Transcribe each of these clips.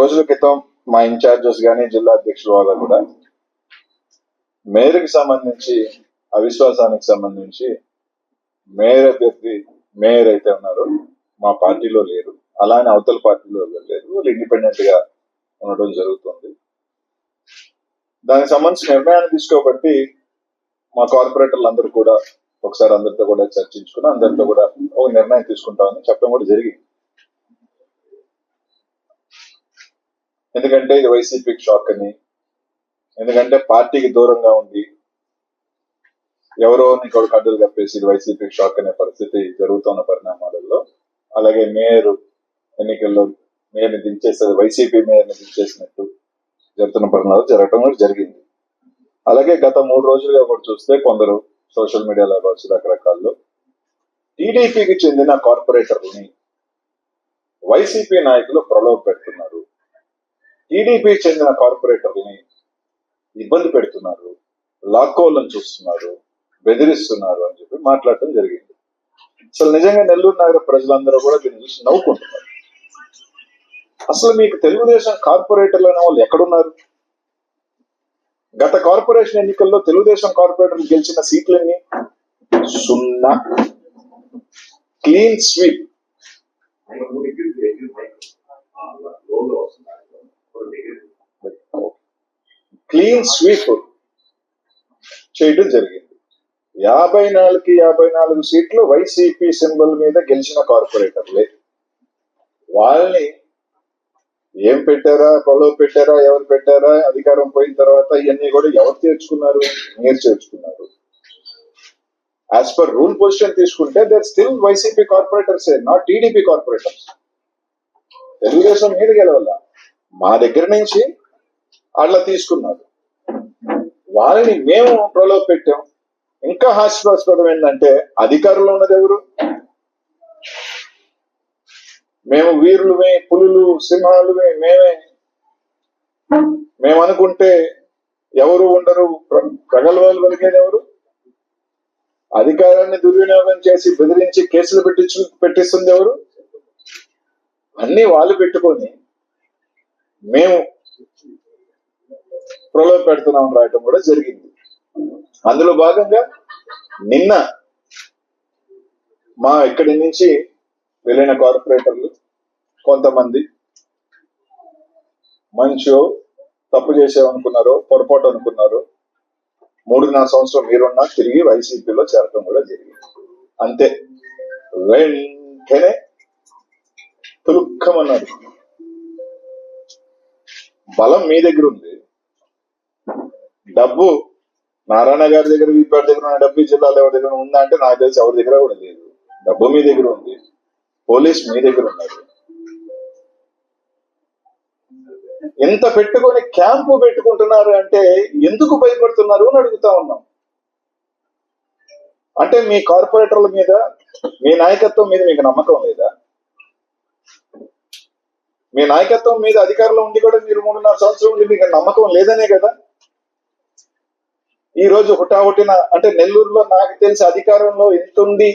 రోజుల క్రితం మా ఇన్ఛార్జెస్ కానీ జిల్లా అధ్యక్షుల వల్ల కూడా మేయర్కి సంబంధించి అవిశ్వాసానికి సంబంధించి మేయర్ అభ్యర్థి మేయర్ అయితే ఉన్నారో మా పార్టీలో లేరు, అలానే అవతల పార్టీలో లేరు, వాళ్ళు ఇండిపెండెంట్ గా ఉండడం జరుగుతుంది. దానికి సంబంధించిన నిర్ణయాన్ని తీసుకోబట్టి మా కార్పొరేటర్లు అందరూ కూడా ఒకసారి అందరితో కూడా చర్చించుకుని అందరితో కూడా ఒక నిర్ణయం తీసుకుంటామని చెప్పడం కూడా జరిగింది. ఎందుకంటే ఇది వైసీపీకి షాక్ అని, ఎందుకంటే పార్టీకి దూరంగా ఉండి ఎవరో నీకు కడ్డలు కప్పేసి ఇది వైసీపీకి షాక్ అనే పరిస్థితి జరుగుతున్న పరిణామాలలో, అలాగే మేయర్ ఎన్నికల్లో మేయర్ని దించేసేది వైసీపీ మేయర్ని దించేసినట్టు జరుగుతున్న పరిణామాలు జరగడం కూడా జరిగింది. అలాగే గత 3 రోజులుగా కూడా చూస్తే కొందరు సోషల్ మీడియాలో కావచ్చు రకరకాల్లో టీడీపీకి చెందిన కార్పొరేటర్లని వైసీపీ నాయకులు ప్రలోభ పెడుతున్నారు, టీడీపీకి చెందిన కార్పొరేటర్లని ఇబ్బంది పెడుతున్నారు, లాక్కోవాలని చూస్తున్నారు, బెదిరిస్తున్నారు అని చెప్పి మాట్లాడటం జరిగింది. అసలు నిజంగా నెల్లూరు నగర ప్రజలందరూ కూడా దీన్ని చూసి నవ్వుకుంటున్నారు. అసలు మీకు తెలుగుదేశం కార్పొరేటర్లు అనే వాళ్ళు ఎక్కడున్నారు? గత కార్పొరేషన్ ఎన్నికల్లో తెలుగుదేశం కార్పొరేటర్లు గెలిచిన సీట్లన్నీ 0, క్లీన్ స్వీప్. క్లీన్ స్వీప్ చేయడం జరిగింది. 54 సీట్లు వైసీపీ సింబల్ మీద గెలిచిన కార్పొరేటర్లే. వాళ్ళని ఏం పెట్టారా, ప్రలోభ పెట్టారా, ఎవరు పెట్టారా, అధికారం పోయిన తర్వాత ఇవన్నీ కూడా ఎవరు చేర్చుకున్నారు? మీరు చేర్చుకున్నారు. యాజ్ పర్ రూల్ పొజిషన్ తీసుకుంటే there still YCP corporators, not TDP corporators. Telugu Desam మీద గెలవాల, మా దగ్గర నుంచి అట్లా తీసుకున్నారు. వాళ్ళని మేము ప్రలోభ పెట్టాం. ఇంకా హాస్యాస్పదం ఏంటంటే అధికారంలో ఉన్నది ఎవరు? మేము వీరులమే, పులులు, సింహాలుమే, మేము అనుకుంటే ఎవరు ఉండరు, ప్రగల్భాలు పలికేది ఎవరు? అధికారాన్ని దుర్వినియోగం చేసి బెదిరించి కేసులు పెట్టిస్తుంది ఎవరు? అన్ని వాళ్ళు పెట్టుకొని మేము ప్రలోభ పెడుతున్నాం రాయటం కూడా జరిగింది. అందులో భాగంగా నిన్న మా ఇక్కడి నుంచి వెళ్ళిన కార్పొరేటర్లు కొంతమంది మంచో తప్పు చేసామనుకున్నారో, పొరపాటు అనుకున్నారో, 3.5 సంవత్సరం మీరున్నా తిరిగి వైసీపీలో చేరటం కూడా జరిగింది. అంతే, వెంటనే తులుక్కమన్నారు. బలం మీ దగ్గర ఉంది, డబ్బు నారాయణ గారి దగ్గర, వీపీ దగ్గర ఉన్న డబ్బు జిల్లాలో ఎవరి దగ్గర ఉందా అంటే నాకు తెలిసి ఎవరి దగ్గర కూడా లేదు. డబ్బు మీ దగ్గర ఉంది, పోలీస్ మీ దగ్గర ఉన్నారు. ఎంత పెట్టుకొని క్యాంపు పెట్టుకుంటున్నారు అంటే ఎందుకు భయపడుతున్నారు అని అడుగుతా ఉన్నాం. అంటే మీ కార్పొరేటర్ల మీద, మీ నాయకత్వం మీద మీకు నమ్మకం లేదా? మీ నాయకత్వం మీద అధికారంలో ఉండి కూడా మీరు 3.5 సంవత్సరం ఉండి మీకు నమ్మకం లేదనే కదా ఈ రోజు హుటాహుటిన, అంటే నెల్లూరులో నాకు తెలిసి అధికారంలో ఎంత ఉంది,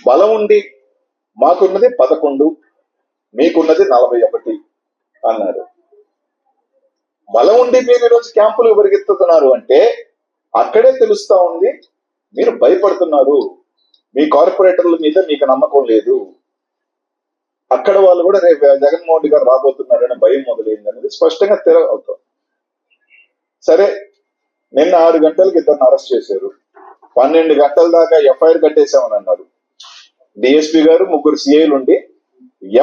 బలం ఉండి మాకున్నది 11, మీకున్నది 41 అన్నారు. బలం ఉండి మీరు ఈరోజు క్యాంపులు పరిగెత్తుతున్నారు అంటే అక్కడే తెలుస్తా ఉంది మీరు భయపడుతున్నారు, మీ కార్పొరేటర్ల మీద మీకు నమ్మకం లేదు. అక్కడ వాళ్ళు కూడా రేపు జగన్మోహన్ రెడ్డి గారు రాబోతున్నారనే భయం మొదలైంది అనేది స్పష్టంగా అవుతుంది. సరే, నిన్న 6 గంటలకు ఇద్దరిని అరెస్ట్ చేశారు, 12 గంటల దాకా ఎఫ్ఐఆర్ కట్టేశామని అన్నారు. డిఎస్పీ గారు 3 సిఐలు ఉండి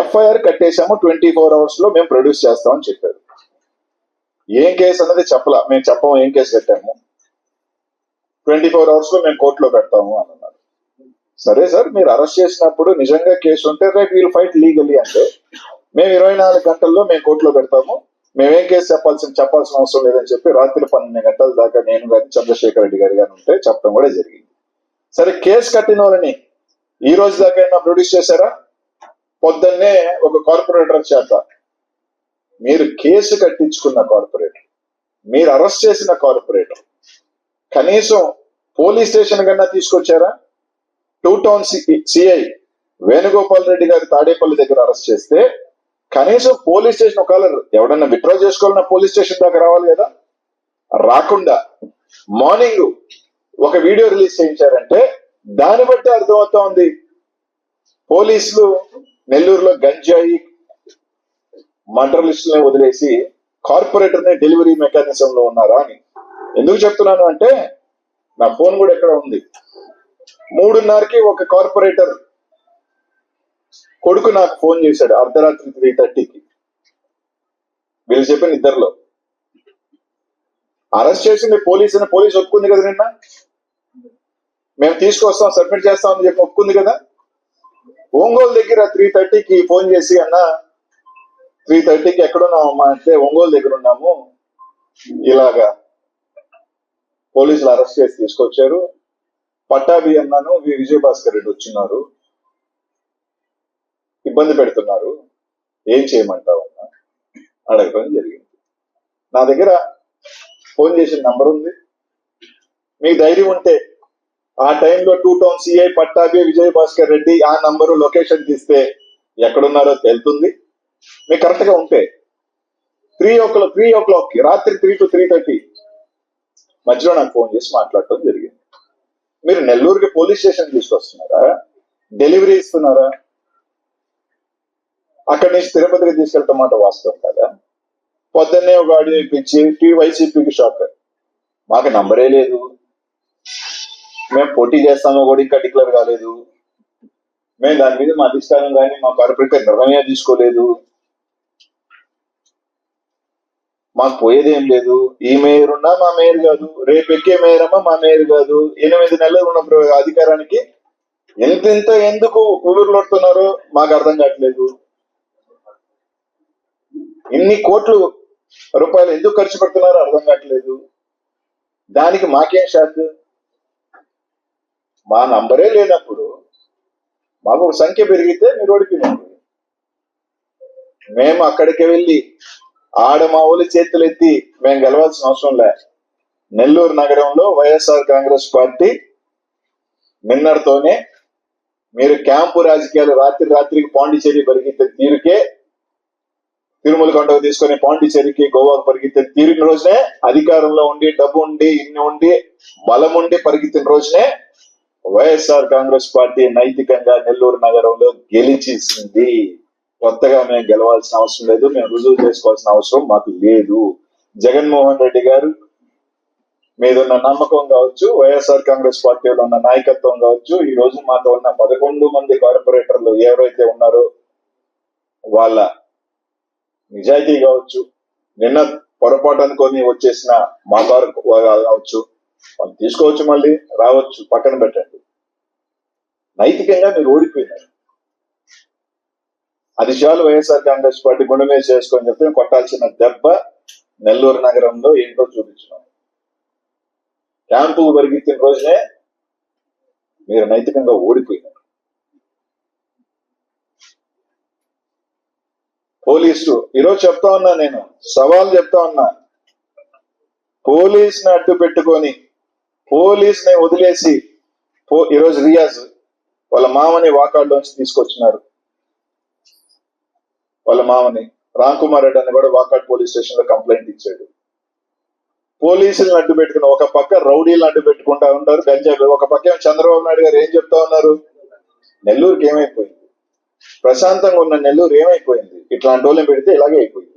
ఎఫ్ఐఆర్ కట్టేశాము, 24 hours లో మేము ప్రొడ్యూస్ చేస్తామని చెప్పారు. ఏం కేసు అన్నది చెప్పలా, మేము చెప్పము ఏం కేసు కట్టాము, 24 hours లో మేము కోర్టులో పెడతాము అని అన్నారు. సరే సార్, మీరు అరెస్ట్ చేసినప్పుడు నిజంగా కేసు ఉంటే రైట్, వీల్ ఫైట్ లీగలీ అంటే మేము 24 గంటల్లో మేము కోర్టులో పెడతాము, మేమేం కేసు చెప్పాల్సిన అవసరం లేదని చెప్పి రాత్రి 12 గంటల దాకా నేను కానీ చంద్రశేఖర్ రెడ్డి గారు కానీ ఉంటే చెప్పడం కూడా జరిగింది. సరే, కేసు కట్టిన వాళ్ళని ఈ రోజు దాకా అయినా ప్రొడ్యూస్ చేశారా? పొద్దున్నే ఒక కార్పొరేటర్ చేత, మీరు కేసు కట్టించుకున్న కార్పొరేటర్, మీరు అరెస్ట్ చేసిన కార్పొరేటర్ కనీసం పోలీస్ స్టేషన్ కన్నా తీసుకొచ్చారా? 2 టౌన్ సిఐ వేణుగోపాల్ రెడ్డి గారి తాడేపల్లి దగ్గర అరెస్ట్ చేస్తే కనీసం పోలీస్ స్టేషన్ ఒకవేళ ఎవడన్నా విత్డ్రా చేసుకోవాలన్నా పోలీస్ స్టేషన్ దాకా రావాలి కదా, రాకుండా మార్నింగ్ ఒక వీడియో రిలీజ్ చేయించారంటే దాన్ని బట్టి అర్థమవుతా ఉంది పోలీసులు నెల్లూరులో గంజాయి మర్డర్ లిస్టులను వదిలేసి కార్పొరేటర్ ని డెలివరీ మెకానిజం లో ఉన్నారా అని. ఎందుకు చెప్తున్నాను అంటే నా ఫోన్ కూడా ఎక్కడ ఉంది. 3:30కి ఒక కార్పొరేటర్ కొడుకు నాకు ఫోన్ చేశాడు అర్ధరాత్రి 3:30కి. వీళ్ళు చెప్పిన ఇద్దరిలో అరెస్ట్ చేసింది పోలీస్ అని పోలీస్ ఒప్పుకుంది కదా, నిన్న మేము తీసుకొస్తాం సబ్మిట్ చేస్తాం అని చెప్పి ఒప్పుకుంది కదా. ఒంగోలు దగ్గర 3:30కి ఫోన్ చేసి అన్న 3:30కి ఎక్కడున్నామమ్మా అంటే ఒంగోలు దగ్గర ఉన్నాము, ఇలాగా పోలీసులు అరెస్ట్ చేసి తీసుకొచ్చారు, పట్టాభి అన్నాను విజయభాస్కర్ రెడ్డి వచ్చినారు, ఇబ్బంది పెడుతున్నారు, ఏం చేయమంటావు అన్న అడగడం జరిగింది. నా దగ్గర ఫోన్ చేసిన నంబర్ ఉంది, మీకు ధైర్యం ఉంటే ఆ టైంలో 2 టౌన్ సిఐ పట్టాభి విజయభాస్కర్ రెడ్డి ఆ నంబరు లొకేషన్ తీస్తే ఎక్కడున్నారో తెలుతుంది. మీకు కరెక్ట్ గా ఉంటే 3 o'clock రాత్రి 3 to 3:30 మధ్యలో నాకు ఫోన్ చేసి మాట్లాడటం జరిగింది. మీరు నెల్లూరుకి పోలీస్ స్టేషన్ తీసుకొస్తున్నారా, డెలివరీ ఇస్తున్నారా, అక్కడి నుంచి తిరుపతికి తీసుకెళ్తాం మాట వాస్తవం కదా. పొద్దున్నే ఒక ఆడియో ఇప్పించి వైసీపీకి షాక్, మాకు నంబరే లేదు, మేము పోటీ చేస్తామో కూడా ఇంకా డిక్లేర్ కాలేదు, మేము దాని మీద మా అధిష్టానం కానీ మా కార్పొరేటర్ నిర్ణయం తీసుకోలేదు, మాకు పోయేది ఏం లేదు, ఈ మేయర్ ఉన్నా మా మేయర్ కాదు, రేపు ఎక్కే మేయర్ అమ్మా మా మేయర్ కాదు, 8 నెలలు ఉన్న అధికారానికి ఎంత ఎందుకు ఊరులోడుతున్నారో మాకు అర్థం కావట్లేదు. ఇన్ని కోట్లు రూపాయలు ఎందుకు ఖర్చు పెడుతున్నారో అర్థం కావట్లేదు. దానికి మాకేం షాక్? మా నంబరే లేనప్పుడు మాకు ఒక సంఖ్య పెరిగితే మీరు ఓడిపోయినారు. మేము అక్కడికి వెళ్ళి ఆడ మా ఊళ్ళి చేతులు ఎత్తి మేము గెలవాల్సిన అవసరం లే. నెల్లూరు నగరంలో వైఎస్ఆర్ కాంగ్రెస్ పార్టీ నిన్నటితోనే మీరు క్యాంపు రాజకీయాలు రాత్రికి పాండిచేరి పరిగెత్తే తీరుకే, తిరుమల కొండకు తీసుకొని పాండిచేరికి గోవాకు పరిగెత్తే తీరిన రోజునే, అధికారంలో ఉండి డబ్బు ఉండి ఇన్ని ఉండి బలం ఉండి పరిగెత్తిన రోజునే వైఎస్ఆర్ కాంగ్రెస్ పార్టీ నైతికంగా నెల్లూరు నగరంలో గెలిచేసింది. కొత్తగా మేము గెలవాల్సిన అవసరం లేదు, మేము రుజువు చేసుకోవాల్సిన అవసరం మాకు లేదు. జగన్మోహన్ రెడ్డి గారు మీద ఉన్న నమ్మకం కావచ్చు, వైఎస్ఆర్ కాంగ్రెస్ పార్టీలో ఉన్న నాయకత్వం కావచ్చు, ఈ రోజు మాతో ఉన్న 11 మంది కార్పొరేటర్లు ఎవరైతే ఉన్నారో వాళ్ళ నిజాయితీ కావచ్చు, నిన్న పొరపాటు అనుకొని వచ్చేసిన మా కావచ్చు, వాళ్ళు తీసుకోవచ్చు, మళ్ళీ రావచ్చు, పక్కన పెట్టండి. నైతికంగా మీరు ఓడిపోయినారు. అది చాలు వైఎస్ఆర్ కాంగ్రెస్ పార్టీ గుండె మీద చేసుకొని చెప్తే కొట్టాల్సిన దెబ్బ నెల్లూరు నగరంలో ఏంటో చూపించినాం. క్యాంపు పరిగెత్తిన రోజునే మీరు నైతికంగా ఓడిపోయినారు. పోలీసులు ఈరోజు చెప్తా ఉన్నా, నేను సవాల్ చెప్తా ఉన్నా, పోలీసుని అడ్డు పెట్టుకొని పోలీసుని వదిలేసి ఈరోజు రియాజ్ వాళ్ళ మామని వాకాడ్లోంచి తీసుకొచ్చినారు. వాళ్ళ మామని రామ్ కుమార్ రెడ్డి అని కూడా వాకాడ్ పోలీస్ స్టేషన్ లో కంప్లైంట్ ఇచ్చాడు. పోలీసులను అడ్డు పెట్టుకుని ఒక పక్క రౌడీలను అడ్డు పెట్టుకుంటా ఉంటారు గంజాయి, ఒక పక్క చంద్రబాబు నాయుడు గారు ఏం చెప్తా ఉన్నారు, నెల్లూరుకి ఏమైపోయింది, ప్రశాంతంగా ఉన్న నెల్లూరు ఏమైపోయింది, ఇట్లాంటి వాళ్ళని పెడితే ఇలాగే అయిపోయింది.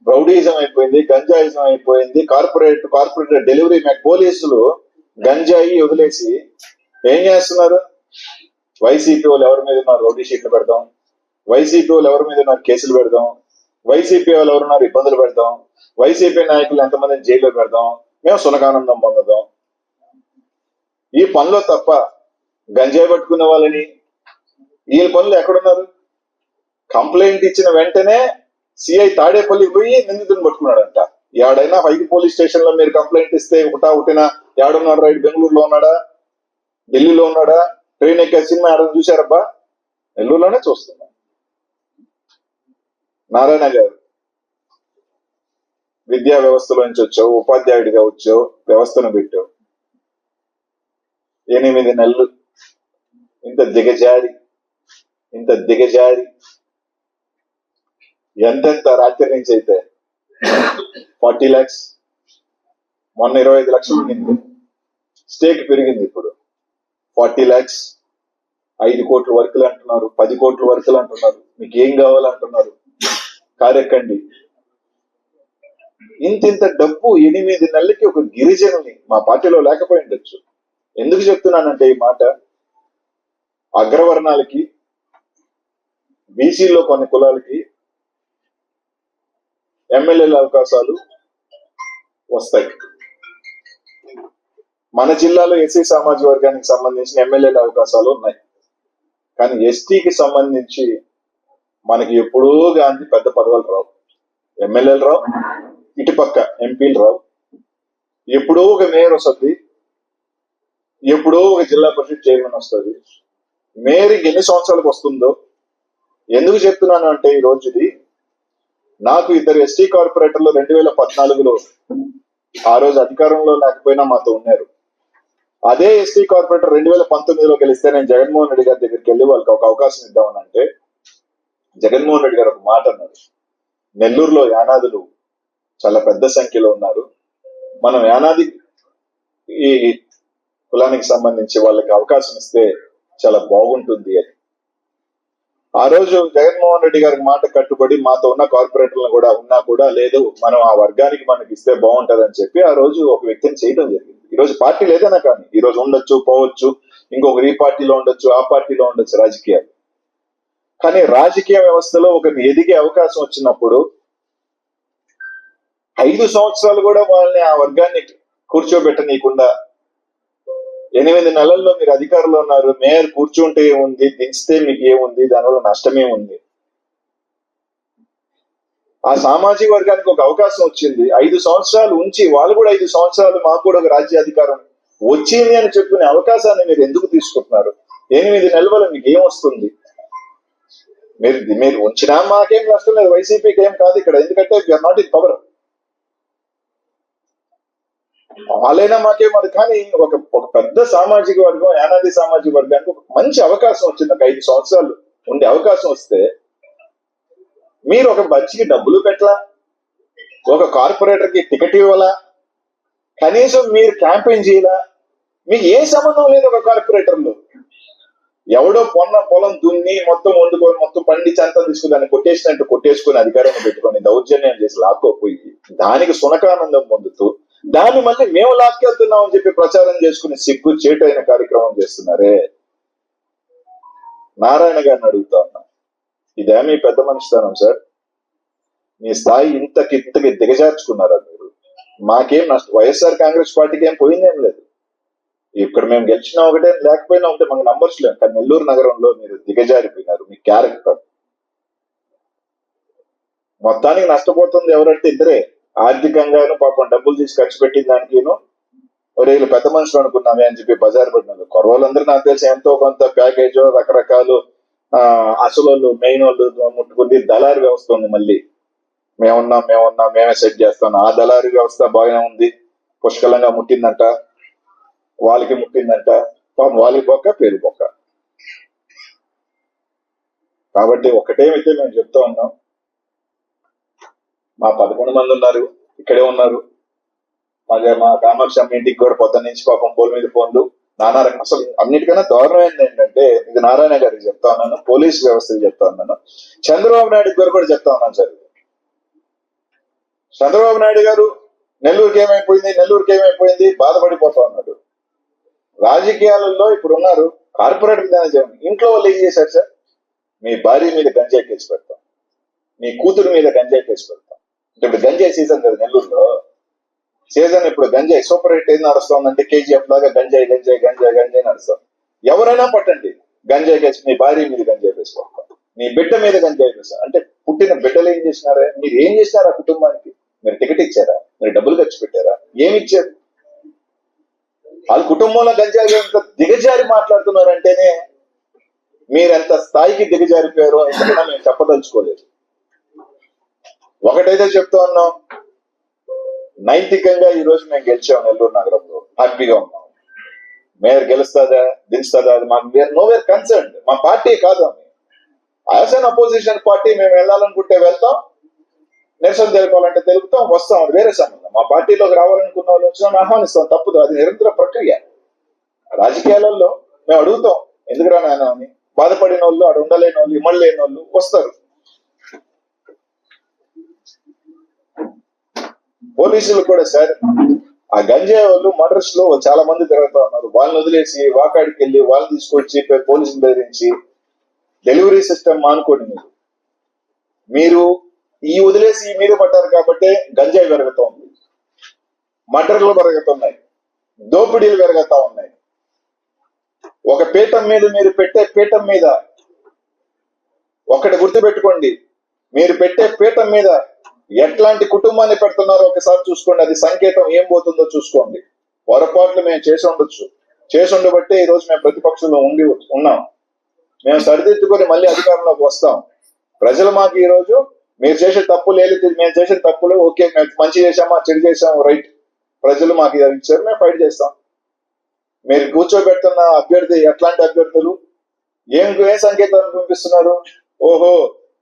రౌడీజం అయిపోయింది, గంజాయిజం అయిపోయింది, కార్పొరేట్ డెలివరీ పోలీసులు గంజాయి వదిలేసి ఏం చేస్తున్నారు, వైసీపీ వాళ్ళు ఎవరి మీద ఉన్నారు రౌడీ షీట్లు పెడదాం, వైసీపీ వాళ్ళు ఎవరి మీద ఉన్నారు కేసులు పెడదాం, వైసీపీ వాళ్ళు ఎవరున్నారు ఇబ్బందులు పెడదాం, వైసీపీ నాయకులు ఎంతమందిని జైల్లో పెడదాం, మేము సునకానందం పొందుదాం. ఈ పనిలో తప్ప గంజాయి పట్టుకునే వాళ్ళని వీళ్ళ పనులు ఎక్కడున్నారు? కంప్లైంట్ ఇచ్చిన వెంటనే సిఐ తాడేపల్లికి పోయి నిందితుని పట్టుకున్నాడంట. ఏడైనా హైకి పోలీస్ స్టేషన్ లో మీరు కంప్లైంట్ ఇస్తే ఒకటిన ఏడున్నాడు, రైట్ బెంగళూరులో ఉన్నాడా, ఢిల్లీలో ఉన్నాడా, ట్రైన్ ఎక్కే సినిమా ఏడని చూశారబ్బా? నెల్లూరులోనే చూస్తున్నా. నారాయణ గారు విద్యా వ్యవస్థలోంచి వచ్చావు, ఉపాధ్యాయుడిగా వచ్చావు, వ్యవస్థను పెట్టావు, 8 నెలలు ఇంత దిగజారి ఇంత దిగజారి ఎంతెంత రాత్రి నుంచి అయితే 40 lakhs, మొన్న 25 లక్షలు ఉండింది, స్టేక్ పెరిగింది ఇప్పుడు 40 lakhs, 5 కోట్ల వర్కులు అంటున్నారు, 10 కోట్ల వర్కులు అంటున్నారు, మీకు ఏం కావాలంటున్నారు, కారెక్కండి. ఇంత డబ్బు 8 నెలలకి ఒక గిరిజనుని మా పార్టీలో లేకపోయి ఉండొచ్చు. ఎందుకు చెప్తున్నానంటే ఈ మాట, అగ్రవర్ణాలకి, బీసీలో కొన్ని కులాలకి ఎమ్మెల్యేల అవకాశాలు వస్తాయి. మన జిల్లాలో ఎస్సీ సామాజిక వర్గానికి సంబంధించిన ఎమ్మెల్యేల అవకాశాలు ఉన్నాయి. కానీ ఎస్టీకి సంబంధించి మనకి ఎప్పుడూ గాంధీ పెద్ద పదవులు రావు, ఎమ్మెల్యేలు రావు, ఇటుపక్క ఎంపీలు రావు. ఎప్పుడో ఒక మేయర్ వస్తుంది, ఎప్పుడో ఒక జిల్లా పరిషత్ చైర్మన్ వస్తుంది. మేయర్ ఎన్ని సంవత్సరాలకు వస్తుందో ఎందుకు చెప్తున్నాను అంటే, ఈ రోజుది నాకు 2 ఎస్టీ కార్పొరేటర్లు 2014లో ఆ రోజు అధికారంలో లేకపోయినా మాతో ఉన్నారు. అదే ఎస్టీ కార్పొరేటర్ 2019లో గెలిస్తే నేను జగన్మోహన్ రెడ్డి గారి దగ్గరికి వెళ్ళి వాళ్ళకి ఒక అవకాశం ఇద్దామని అంటే, జగన్మోహన్ రెడ్డి గారు ఒక మాట అన్నారు, నెల్లూరులో యానాదులు చాలా పెద్ద సంఖ్యలో ఉన్నారు, మనం యానాది ఈ కులానికి సంబంధించి వాళ్ళకి అవకాశం ఇస్తే చాలా బాగుంటుంది అని. ఆ రోజు జగన్మోహన్ రెడ్డి గారికి మాట కట్టుబడి మాతో ఉన్న కార్పొరేటర్లు కూడా ఉన్నా కూడా లేదు, మనం ఆ వర్గానికి మనకి ఇస్తే బాగుంటది అని చెప్పి ఆ రోజు ఒక వ్యక్తిని చేయడం జరిగింది. ఈ రోజు పార్టీలు ఏదైనా కానీ ఈ రోజు ఉండొచ్చు, పోవచ్చు, ఇంకొక ఈ పార్టీలో ఉండొచ్చు, ఆ పార్టీలో ఉండొచ్చు రాజకీయాలు. కానీ రాజకీయ వ్యవస్థలో ఒకరిని ఎదిగే అవకాశం వచ్చినప్పుడు 5 సంవత్సరాలు కూడా వాళ్ళని ఆ వర్గాన్ని కూర్చోబెట్టనీయకుండా 8 నెలల్లో మీరు అధికారంలో ఉన్నారు, మేయర్ కూర్చుంటే ఏముంది, దించితే మీకు ఏముంది, దానివల్ల నష్టమేముంది. ఆ సామాజిక వర్గానికి ఒక అవకాశం వచ్చింది, 5 సంవత్సరాలు ఉంచి వాళ్ళు కూడా 5 సంవత్సరాలు మాకు కూడా ఒక రాజ్య అధికారం వచ్చింది అని చెప్పుకునే అవకాశాన్ని మీరు ఎందుకు తీసుకుంటున్నారు? 8 నెలల వల్ల మీకు ఏమొస్తుంది? మీరు ఉంచినా మాకేం నష్టం లేదు, వైసీపీకి ఏం కాదు ఇక్కడ, ఎందుకంటే వీఆర్ నాట్ ఇన్ పవర్, వాళ్ళైనా మాకేమది. కానీ ఒక పెద్ద సామాజిక వర్గం, యానాది సామాజిక వర్గానికి ఒక మంచి అవకాశం వచ్చింది, ఒక 5 సంవత్సరాలు ఉండే అవకాశం వస్తే మీరు ఒక బచ్చికి డబ్బులు పెట్టలా, ఒక కార్పొరేటర్ కి టికెట్ ఇవ్వాలా, కనీసం మీరు క్యాంపెయిన్ చేయాలా, మీకు ఏ సంబంధం లేదు. ఒక కార్పొరేటర్లు ఎవడో పొలం దున్ని మొత్తం వండుకొని మొత్తం పండించి అంతా తీసుకుని దాన్ని కొట్టేసినట్టు కొట్టేసుకుని అధికారాన్ని పెట్టుకొని దౌర్జన్యం చేసి లాక్కోపోయి దానికి సునకానందం పొందుతూ దాన్ని మళ్ళీ మేము లాక్కెళ్తున్నాం అని చెప్పి ప్రచారం చేసుకుని సిగ్గు చేటైన కార్యక్రమం చేస్తున్నారే. నారాయణ గారిని అడుగుతా ఉన్నా, ఇదే మీ పెద్ద మనిషితనం సార్? మీ స్థాయి ఇంతకి దిగజార్చుకున్నారా మీరు? మాకేం నష్టం, వైఎస్ఆర్ కాంగ్రెస్ పార్టీకి ఏం పోయిందేం లేదు. ఇక్కడ మేము గెలిచినా ఒకటే, లేకపోయినా ఒకటే, మాకు నంబర్స్ లేవు. కానీ నెల్లూరు నగరంలో మీరు దిగజారిపోయినారు, మీ క్యారెక్టర్. మొత్తానికి నష్టపోతుంది ఎవరంటే ఇద్దరే, ఆర్థికంగాను పాపం డబ్బులు తీసి ఖర్చు పెట్టిన దానికిను, వీళ్ళు పెద్ద మనుషులు అనుకున్నామే అని చెప్పి బజారు పడినారు. కుర్రోళ్ళందరూ నాకు తెలిసి ఎంతో కొంత ప్యాకేజో రకరకాలు అసలు మెయిన్ వాళ్ళు ముట్టుకుంది దళారీ వ్యవస్థ ఉంది. మళ్ళీ మేమున్నాం మేమే సెట్ చేస్తాం, ఆ దళారీ వ్యవస్థ బాగానే ఉంది, పుష్కలంగా ముట్టిందంట, వాళ్ళకి ముట్టిందంట, వాళ్ళకి బొక్క పేరు బొక్క. కాబట్టి ఒకటేమైతే మేము చెప్తా ఉన్నాం, మా 11 మంది ఉన్నారు, ఇక్కడే ఉన్నారు. మా కామాక్షి అమ్మ ఇంటికి కూడా పొద్దున్న నుంచి పాపం ఫోన్ మీద ఫోన్లు నానా రకం. అసలు అన్నిటికన్నా దారుణమైంది ఏంటంటే, ఇది నారాయణ గారికి చెప్తా ఉన్నాను, పోలీస్ వ్యవస్థకి చెప్తా ఉన్నాను, చంద్రబాబు నాయుడు గారు కూడా చెప్తా ఉన్నాను సార్. చంద్రబాబు నాయుడు గారు నెల్లూరుకి ఏమైపోయింది బాధపడిపోతా ఉన్నాడు. రాజకీయాలలో ఇప్పుడు ఉన్నారు, కార్పొరేటర్ ఇంట్లో వాళ్ళు ఏం చేశారు సార్? మీ భార్య మీద గంజాయి కేసు పెడతాం, మీ కూతురు మీద గంజాయి కేసు పెడతాం. ఇప్పుడు గంజాయి సీజన్ కదా నెల్లూరులో, సీజన్ ఇప్పుడు గంజాయి సూపర్ హిట్ ఏం నడుస్తుందంటే కేజీఎఫ్ లాగా గంజాయి నడుస్తుంది. ఎవరైనా పట్టండి గంజాయి కేసు, మీ భార్య మీద గంజాయి కేసు పెడతాం, మీ బిడ్డ మీద గంజాయి కేసు. అంటే పుట్టిన బిడ్డలు ఏం చేసినారా? మీరు ఏం చేసినారా కుటుంబానికి? మీరు టికెట్ ఇచ్చారా? మీరు డబ్బులు ఖర్చు పెట్టారా? ఏమి ఇచ్చారు? వాళ్ళ కుటుంబంలో గంజాయి ఎంత దిగజారి మాట్లాడుతున్నారంటేనే మీరెంత స్థాయికి దిగజారిపోయారో ఇంతకన్నా మేము చెప్పదలుచుకోలేదు. ఒకటైతే చెప్తా ఉన్నాం, నైతికంగా ఈ రోజు మేము గెలిచాం నెల్లూరు నగరంలో, హ్యాపీగా ఉన్నాం. మేయర్ గెలుస్తుందా దించుతుందా అది మాకు నోవేర్ కన్సర్న్, మా పార్టీ కాదు. యాజ్ అన్ అపోజిషన్ పార్టీ మేము వెళ్ళాలనుకుంటే వెళ్తాం, నిరసన తెలుపాలంటే తెలుపుతాం, వస్తాం, అది వేరే సంబంధం. మా పార్టీలోకి రావాలనుకున్న వాళ్ళు వచ్చినా ఆహ్వానిస్తాం, తప్పుదు, అది నిరంతర ప్రక్రియ. రాజకీయాలలో మేము అడుగుతాం ఎందుకు రా నాయన అని. బాధపడిన వాళ్ళు, అక్కడ ఉండలేని వాళ్ళు, ఇమ్మడలేని వాళ్ళు వస్తారు. పోలీసులు కూడా సార్, ఆ గంజాయి వాళ్ళు మర్డర్స్ లో చాలా మంది తిరుగుతా ఉన్నారు. వాళ్ళని వదిలేసి వాకాడికి వెళ్ళి వాళ్ళని తీసుకొచ్చి పోలీసులు బెదిరించి డెలివరీ సిస్టమ్ మానుకోండి. మీరు ఈ వదిలేసి మీద పడ్డారు కాబట్టి గంజాయి పెరుగుతూ ఉంది, మర్డర్లు పెరుగుతున్నాయి, దోపిడీలు పెరుగుతా ఉన్నాయి. ఒక పీఠం మీద మీరు పెట్టే పీఠం మీద ఒకటి గుర్తుపెట్టుకోండి, మీరు పెట్టే పీఠం మీద ఎట్లాంటి కుటుంబాన్ని పెడుతున్నారో ఒకసారి చూసుకోండి. అది సంకేతం ఏం పోతుందో చూసుకోండి. పొరపాట్లు మేము చేసి ఉండబట్టే ఈ రోజు మేము ప్రతిపక్షంలో ఉన్నాం. మేము సరిదిద్దుకొని మళ్ళీ అధికారంలోకి వస్తాం. ప్రజలు మాకు ఈ రోజు మీరు చేసే తప్పులు మేము చేసిన తప్పులు ఓకే, మేము మంచి చేసామా చెడు చేసాము రైట్, ప్రజలు మాకు ఇచ్చారు, మేము ఫైట్ చేస్తాం. మీరు కూర్చోబెడుతున్న అభ్యర్థి ఎట్లాంటి అభ్యర్థులు, ఏం సంకేతాలు పంపిస్తున్నారు? ఓహో,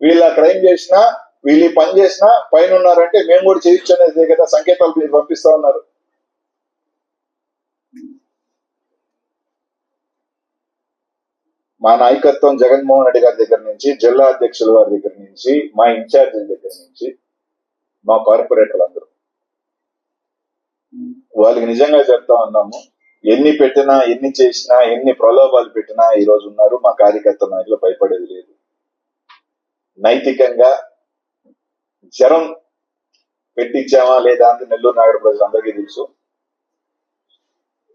వీళ్ళ క్రైమ్ చేసినా, వీళ్ళు పని చేసినా పైన ఉన్నారంటే మేము కూడా చేయొచ్చు అనేది కదా సంకేతాలు మీరు పంపిస్తా ఉన్నారు. మా నాయకత్వం జగన్మోహన్ రెడ్డి గారి దగ్గర నుంచి, జిల్లా అధ్యక్షుల వారి దగ్గర నుంచి, మా ఇన్ఛార్జీల దగ్గర నుంచి, మా కార్పొరేటర్లు అందరూ వాళ్ళకి నిజంగా చెప్తా ఉన్నాము, ఎన్ని పెట్టినా, ఎన్ని చేసినా, ఎన్ని ప్రలోభాలు పెట్టినా ఈ రోజు ఉన్నారు. మా కార్యకర్త నాయకులు భయపడేది లేదు. నైతికంగా జ్వరం పెట్టించామా లేదా అని నెల్లూరు నగర ప్రజలందరికీ తెలుసు.